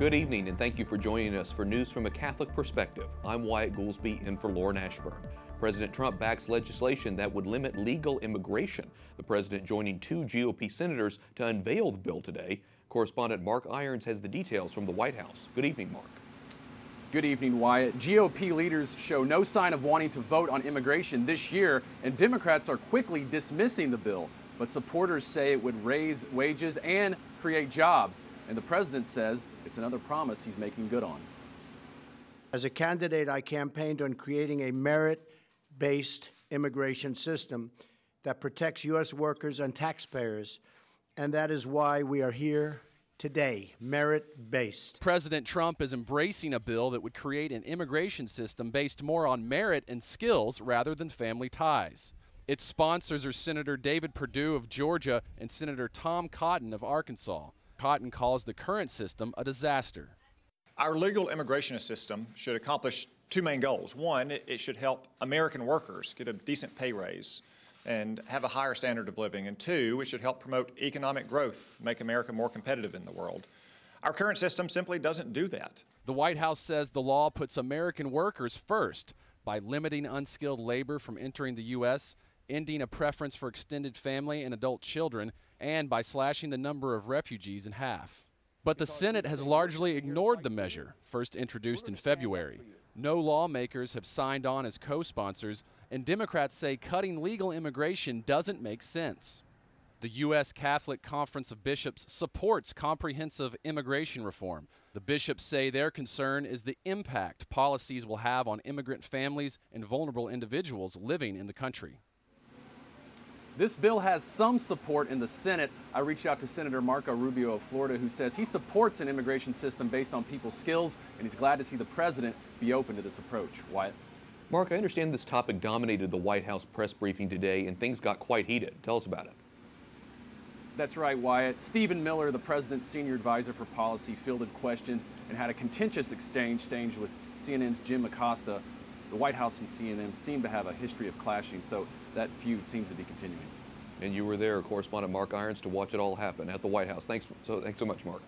Good evening, and thank you for joining us for News from a Catholic Perspective. I'm Wyatt Goolsby, in for Lauren Ashburn. President Trump backs legislation that would limit legal immigration. The president joining two GOP senators to unveil the bill today. Correspondent Mark Irons has the details from the White House. Good evening, Mark. Good evening, Wyatt. GOP leaders show no sign of wanting to vote on immigration this year, and Democrats are quickly dismissing the bill. But supporters say it would raise wages and create jobs. And the president says it's another promise he's making good on. As a candidate, I campaigned on creating a merit-based immigration system that protects U.S. workers and taxpayers, and that is why we are here today, merit-based. President Trump is embracing a bill that would create an immigration system based more on merit and skills rather than family ties. Its sponsors are Senator David Perdue of Georgia and Senator Tom Cotton of Arkansas. Cotton calls the current system a disaster. Our legal immigration system should accomplish two main goals. One, it should help American workers get a decent pay raise and have a higher standard of living. And two, it should help promote economic growth, make America more competitive in the world. Our current system simply doesn't do that. The White House says the law puts American workers first by limiting unskilled labor from entering the U.S., ending a preference for extended family and adult children, and by slashing the number of refugees in half. But the Senate has largely ignored the measure, first introduced in February. No lawmakers have signed on as co-sponsors, and Democrats say cutting legal immigration doesn't make sense. The U.S. Catholic Conference of Bishops supports comprehensive immigration reform. The bishops say their concern is the impact policies will have on immigrant families and vulnerable individuals living in the country. This bill has some support in the Senate. I reached out to Senator Marco Rubio of Florida, who says he supports an immigration system based on people's skills, and he's glad to see the president be open to this approach. Wyatt? Mark, I understand this topic dominated the White House press briefing today, and things got quite heated. Tell us about it. That's right, Wyatt. Stephen Miller, the president's senior advisor for policy, fielded questions and had a contentious exchange with CNN's Jim Acosta. The White House and CNN seem to have a history of clashing, so that feud seems to be continuing. And you were there, correspondent Mark Irons, to watch it all happen at the White House. Thanks so much, Mark.